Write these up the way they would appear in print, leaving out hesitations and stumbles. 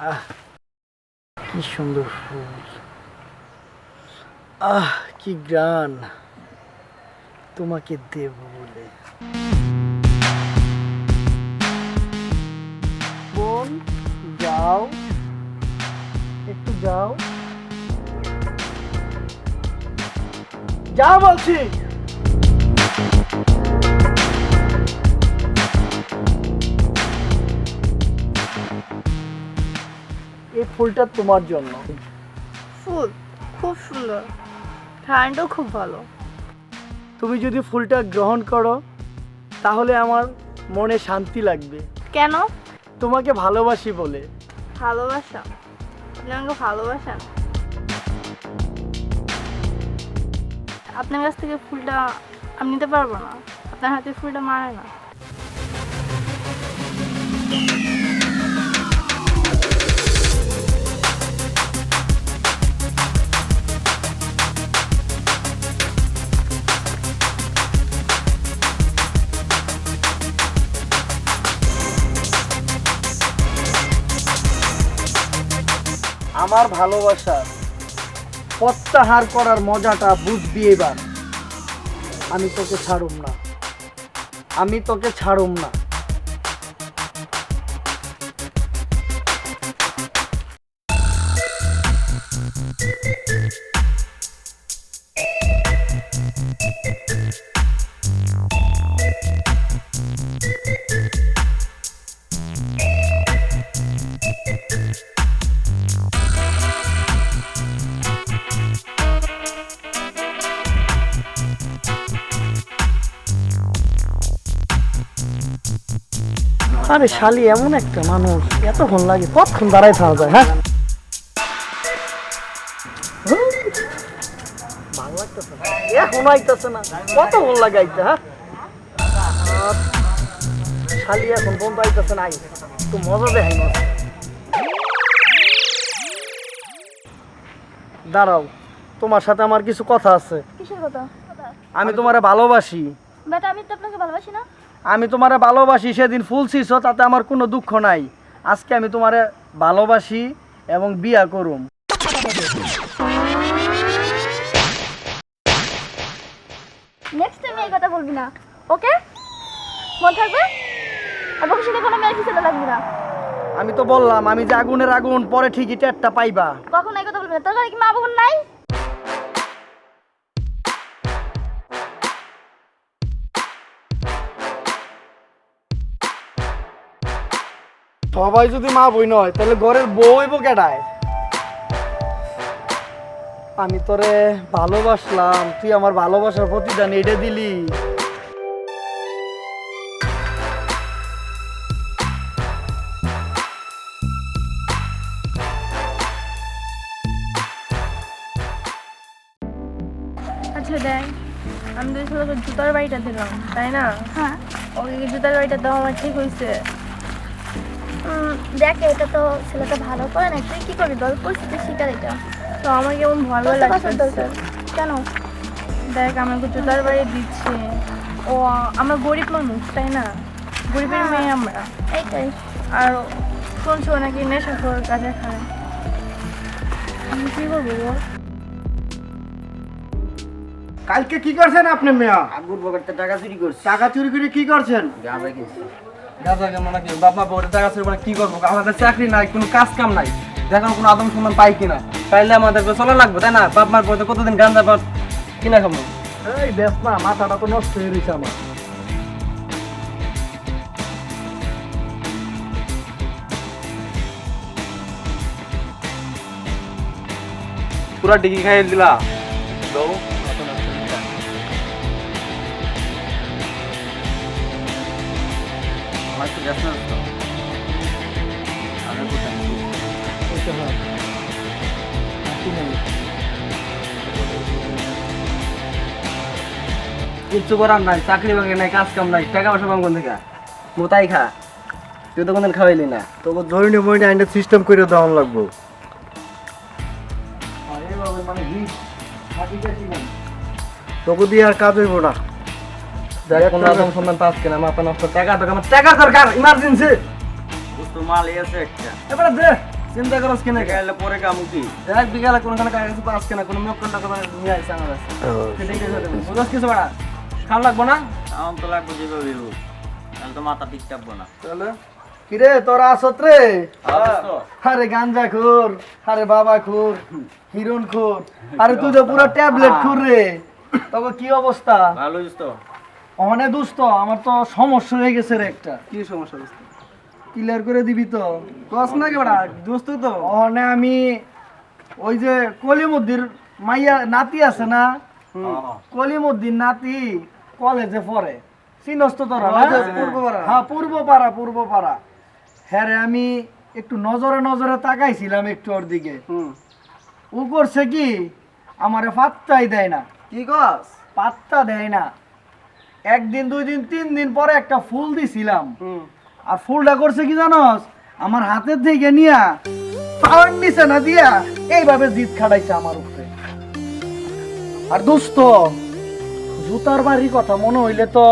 আহ কি সুন্দর ফুল, কি গান তোমাকে দেব বলে। বোন যাও, একটু যাও, যাও বলছি। এই ফুলটা তোমার জন্য। ফুল খুব সুন্দর, ঠান্ডাও খুব ভালো। তুমি যদি ফুলটা গ্রহণ করো তাহলে আমার মনে শান্তি লাগবে। কেন? তোমাকে ভালোবাসি বলে। ভালোবাসা? আপনি আমাকে ভালোবাসেন? আপনার কাছ থেকে ফুলটা আমি নিতে পারবো না, আপনার হাতে ফুলটা মানায় না। আমার ভালোবাসার প্রত্যাহার করার মজাটা বুঝবি এবার। আমি তোকে ছাড়ুম না, আমি তোকে ছাড়ুম না। আরে শালি এমন একটা মানুষ, এতক্ষণ লাগে, কতক্ষণ দাঁড়ায় থাকা যায়? হ্যাঁ, ভালো লাগতেছে না, এখন আইতেছে না, কতক্ষণ লাগে আইতে? হ্যাঁ, শালি এখন বন্ধ আইতেছে না, একটু মজা দেখাই না। দাঁড়াও, তোমার সাথে আমার কিছু কথা আছে। কিসের কথা? আমি তোমারে ভালোবাসি। বেটা, আমি তো আপনাকে ভালোবাসি না। আমি তোমারে ভালোবাসি, সেদিন ফুল ছিঁড়ছো তাতে আমার কোনো দুঃখ নাই। আজকে আমি তোমারে ভালোবাসি এবং বিয়া করুম। নেক্সট টাইম এই কথা বলবি না, ওকে? মনে থাকবে। আর ভবিষ্যতে কোনো মেয়ের পিছনে লাগবি না। আমি তো বললাম, আমি যে আগুনের আগুন, পরে ঠিকই টেরটা পাইবা। কখনো এই কথা বলবি না। তোর ঘরে কি মা বোন নাই? সবাই যদি মা বই নয় তাহলে ঘরের বউ হইব কেডায়? আমি তোরে ভালোবাসলাম, তুই আমার ভালোবাসার প্রতিদান এটা দিলি। আচ্ছা দেখ, আমি তো ছেলেকে জুতার বাড়িটা দিলাম, তাই না? হ্যাঁ। ওকে কি জুতার বাড়িটা দেওয়া আমার ঠিক হয়েছে? দেখ, এটা তো ছেলেটা ভালো করে না, তুই কি করবি বল? পরিস্থিতি শিকার এটা তো আমার কেমন ভয় লাগছে। কেন? দেখ, আমাকে জুতার বাড়ি দিচ্ছে ও, আমরা গরিব মানুষ, তাই না? গরিবের মেয়ে আমরা, এইটাই। আর শুনছো নাকি নেশাখোর কাজে খায়। আমি কি করবো বল? কালকে কি করছেন আপনি মেয়া? আগুর পকেটে টাকা চুরি করছি। টাকা চুরি করে কি করছেন? গাঁজা কিনছি। গাঁজা কেমন নাকি বাপ মা পকেটে টাকা চুরি করে কি করবো? আমাদের চাকরি নাই, কোনো কাজ কাম নাই, দেখুন কোনো আদম সম্মান পাই কিনা। পাইলে আমাদের চলা লাগবে, তাই না? বাপ মার পকেটে কতদিন গাঁজা পাট কিনা খাবো? এই বেশ না, মাথাটা তো নষ্ট হয়ে গেছে আমার। পুরা ডিগি খাইয়ে দিলা। আমার একটু গ্যাস না তো। আমি কোথায়? ওইটা হয়। কি নেই? কিচ্ছু করার নাই, চাকরি বাকরি নাই, কাজ কাম নাই, টাকা পয়সা পাবো কোন থেকে? মোতাই খা, তুই তো কোনদিন খাওয়াইলি না। তোকে ধরে মইটা আইনটা সিস্টেম করে দেওয়া লাগবো। আরে বাবা, মানে কি থাকি গেছি না, তোকে দিয়ে আর কাজ হইব না। দেখ কোনো আদম সম্মান পাস কিনা, মাথা নষ্ট, টাকা দরকার, আমার টাকা দরকার ইমার্জেন্সি। বুঝতো মাল এই আছে একটা। এবারে দে। চিন্তা করছ কিনা গেলে পরে কামু কি দেখ বিকালে কোনখানে কাজ আছে পাস কেনা কোন মক্কনটা কথা নিয়ে আইছে আমার কাছে সেটাই কিছু দেব বুঝছ কিছু বড়া খারাপ লাগবো না আমার তো লাগবে যেভাবে হোক তাহলে তো মাথা ঠিক থাকবো না তাহলে কিরে তোরা আসত রে তো আরে গাঞ্জা খুর আরে বাবা খুর হিরোন খুর আরে তুই তো পুরো ট্যাবলেট খুর রে তবে কি অবস্থা ভালো হইছ তো অনে দুস্ত আমার তো সমস্যা হয়ে গেছে রে একটা কি সমস্যা হচ্ছে ক্লিয়ার করে দিবি তো কস না কি বড়া দোস্ত তো অনে আমি ওই যে কলিমুদ্দির মাইয়া নাতি আছে না কলিমুদ্দিন নাতি কলেজে পড়ে চিনস তো তোরা না? পূর্বপাড়া। হ্যাঁ পূর্বপাড়া হ্যাঁ রে আমি একটু নজরে তাকাইছিলাম একটু ওর দিকে ও করছে কি আমারে পাত্তাই দেয় না কি কস পাত্তা দেয় না একদিন 2 দিন 3 দিন পরে একটা ফুল দিছিলাম আর ফুলটা করছে কি জানোস আমার হাতের থেকে নিয়া পাওয়ার নিচে না দিয়া এইভাবে জিদ খাটাইছে আমার উপরে আর দোস্ত জুতার বাড়ির কথা মনে হইলে তো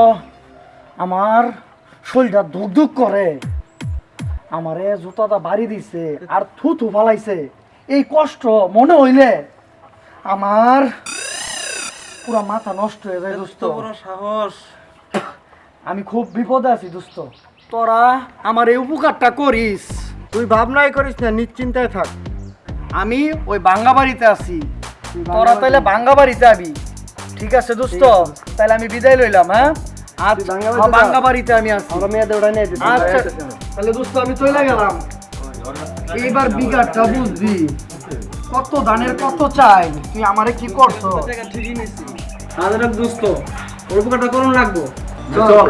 আমার শরীরটা ধুক ধুক করে আমারে জুতাটা বাড়ি দিছে আর থু ফালাইছে এই কষ্ট মনে হইলে আমার পুরা মাথা নষ্ট হয়ে যায় দোস্ত বড় সাহস আমি খুব বিপদে আছি দোস্ত তোরা আমার এই উপকারটা করিস তুই ভাবনাই করিস না, নিশ্চিন্তায় থাক। আমি ওই বাঙ্গা বাড়িতে আছি তোরা তাহলে বাঙ্গা বাড়িতে আবি ঠিক আছে দোস্ত তাহলে আমি বিদায় লইলাম হ্যাঁ আজ বাঙ্গা বাড়িতে আমি আছি আমরা মেয়েদের ওটা নিয়ে যেতে আচ্ছা তাহলে দোস্ত আমি চলে গেলাম এইবার বিঘাটা বুঝবি কত ধানের কত চাই তুই আমারে কি করছো টাকা ঠিকই নিছি আমাদের দোস্ত ওর উপকারটা করুন লাগবো চল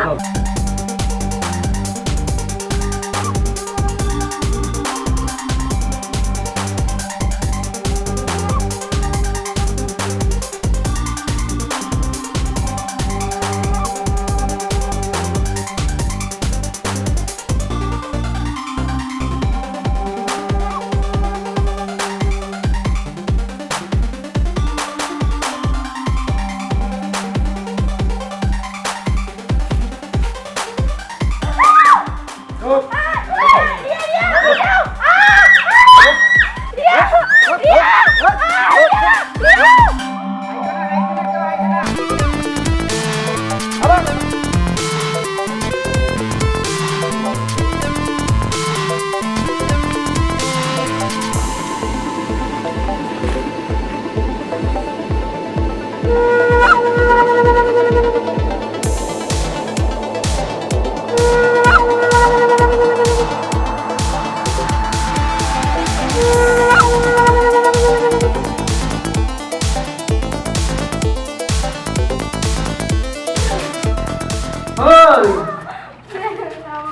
ওই,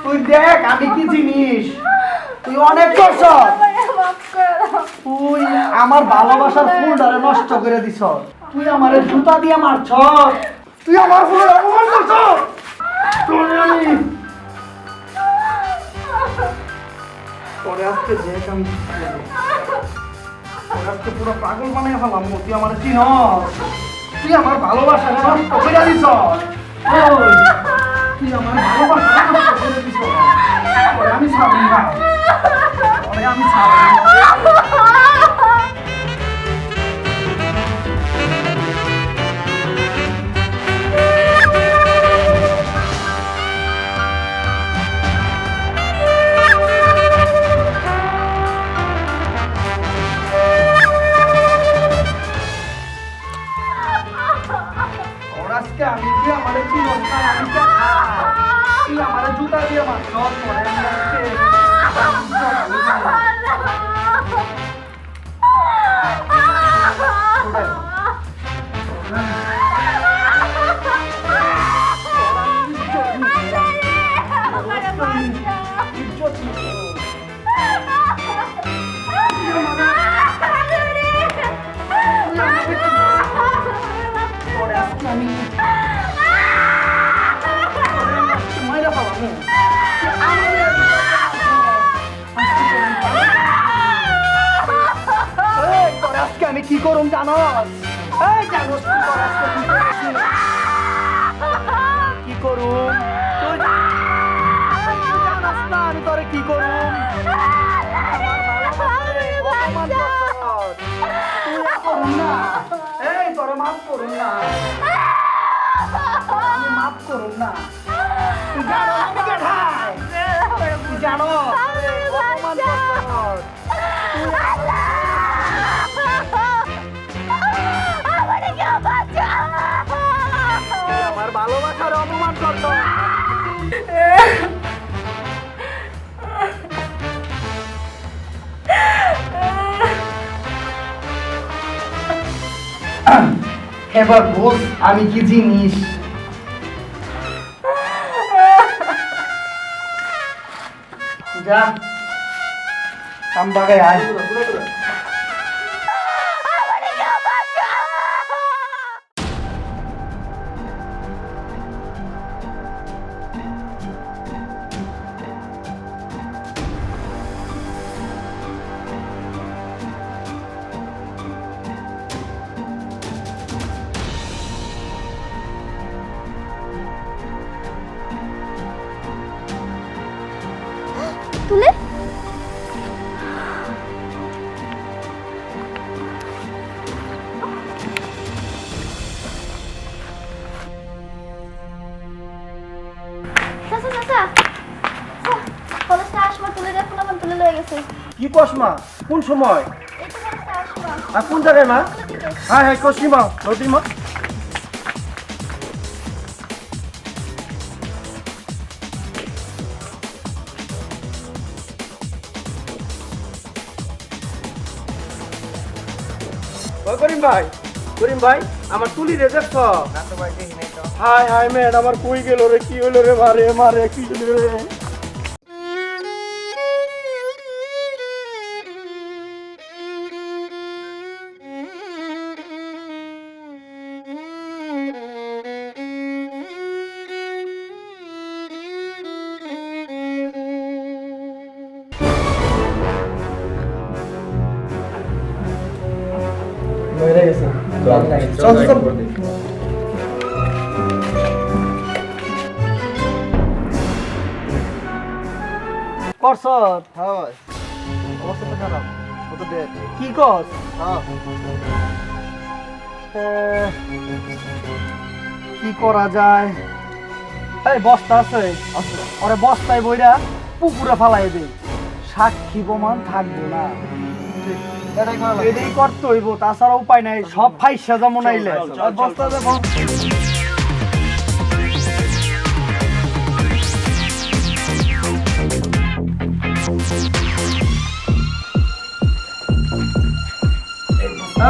তুই দেখ আমি কি জিনিস তুই অনেক করছ তুই আমার ভালোবাসার ফুলটারে নষ্ট করে দিছ তুই আমারে জুতা দিয়ে মারছ তুই আমার ফুল অপমান করছ তোরে আমি তোরে আজকে দেখ আমি কি করব। তোরে আজকে পুরো পাগল বানিয়ে ফেলাম তুই আমার চিন তুই আমার ভালোবাসা নষ্ট করে দিছ ওই, তুই আমার ভালোবাসা নষ্ট করে দিছ তোরে আমি ছাড়বো না তোরে আমি ছাড়বো না। ওর আজকে আমি কি আমারে কি নষ্টা আমি কি তুই আমারে জুতা দিয়ে মার সব পরে আমি আজকে মাইরা পাবো আজকে আমি কি করুম জানোস এই জানোস কি কর আজকে কি করুম তুই জানাস না আমি তোরে কি করুম আমার ভালোবাসা মাফ করুন না, আপনি মাফ করুন না। তুই জানো আমি কোথায়? তুই জানো অপমান করছস। তুই আমার ভালোবাসার অপমান করছস। এবার বুঝ আমি কি জিনিস। যা কাম বাগায় আয়। তুলে চাচা চাচা কলেজটা আসবা তুলে দেখো না তুলে লয়ে গেছে। কি কস মা? কোন সময় এই তো কলেজটা আসবা আর কোন জায়গায় মা? হ্যাঁ হ্যাঁ কষি মা, নদী মা। করিম ভাই, করিম ভাই, আমার তুলি রে দেখছ? হাই হাই মেড, আমার কই গেল রে? কি হলো রে? মারে মারে কি হলো রে? মরে গেছে। চল চল করছ হ্যাঁ অবস্থা তো খারাপ, ও তো ডেড। কি কস? হ্যাঁ কি করা যায়? এই বস্তা আছে, ওরে বস্তায় বইরা পুকুরে ফালাই দে, সাক্ষী প্রমাণ থাকবে না। এটাই করা লাগবে। এটাই করতে হইব, তাছাড়া উপায় নাই। সব ফাইসা যেমন আইলে চল, চল, বস্তা দেবো।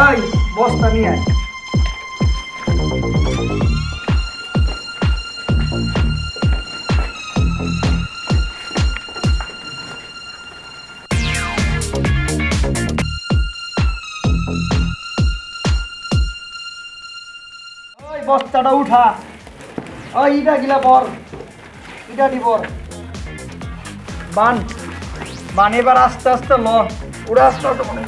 এই বস্তা নিয়ে আয়। ওই বস্তাটা উঠা, ওই ইটা গিলা পর, ইটা দিবর বান বান। এবার আস্তে আস্তে ল, উড়া আস্তে আস্তে মনে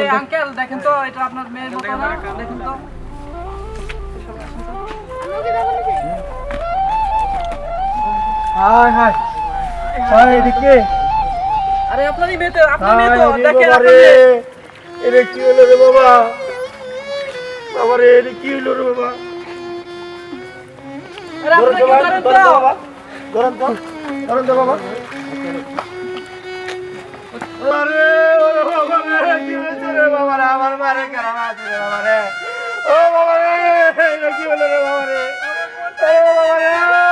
এই আঙ্কেল দেখেন তো, এটা আপনার মেয়ের মতো না? দেখেন তো। আমাকে দেখো না যে হাই হাই হাই এদিকে। আরে আপনারই মেয়ে তো, আপনার মেয়ে হাই তো, রে দেখেন বাবা আপনার রে, মেয়ে। এটা কি হলো রে বাবা? বাবা রে, এটা কি হলো রে বাবা? ধরেন তো ভাই, ধরেন তো বাবা, ধরেন তো, ধরেন তো বাবা। আরে, ওরে বাবা রে, কি হয়েছে রে বাবা রে? আমার মারে কেন মারছে রে বাবা রে? ও বাবা রে, এটা কি হলো রে বাবা রে? আরে বাবা রে,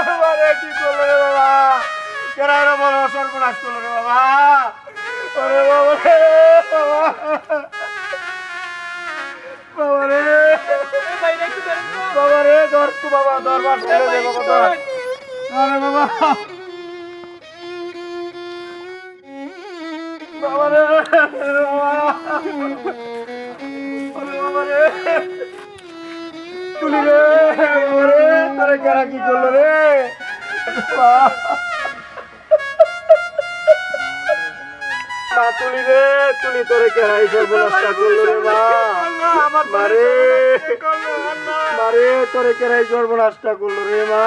বাবা রে, কি করলো রে বাবা? কেন এরা বড় সর্বনাশ করলো রে বাবা? ওরে বাবা রে, বাবা। বাবা রে, বাবা রে, ধর তো বাবা, ধর বাস করে দে বাবা, ধর। আরে বাবা, বাবা রে, বাবা। আরে বাবা রে, তুলি রে, বাবা রে, তোরে কারা কি করলো রে? মা তুলি রে, তুলি তোরে কারা এই সর্বনাশটা করলো রে মা? মারে, মারে, তোরে কারা এই সর্বনাশটা করলো রে মা?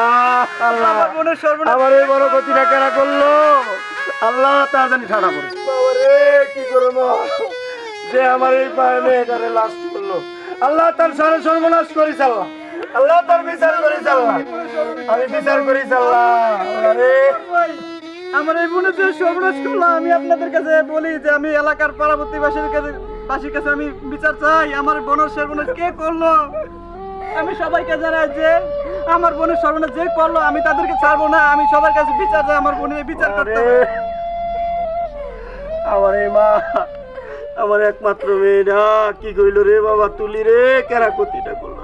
আল্লাহ, আমার এই বড় ক্ষতিটা কারা করলো? আল্লাহ তার জানি ঠাড়া করে। বাবা রে, কি করবো যে আমার এই পায়ে মেয়েটারে লাশ করলো? আল্লাহ তার সারা সর্বনাশ করি চাল্লা, আল্লাহ তার বিচার করি চাল্লা, আমি বিচার করি চাল্লা। আরে আমার এই বোনের যে সর্বনাশ করলো, আমি আপনাদের কাছে বলি যে আমি এলাকার পাড়া প্রতিবাসীর কাছে আমি বিচার চাই। আমার বোনের সর্বনাশ কে করলো? আমি সবাইকে জানাই যে আমার বোনের সর্বনাশ যে করলো, আমি তাদেরকে ছাড়বো না। আমি সবার কাছে বিচার চাই, আমার বোনের বিচার করতে হবে। আমার এই মা, আমার একমাত্র মেয়েটা কি কইল রে বাবা? তুলি রে, কেরা ক্ষতিটা করলো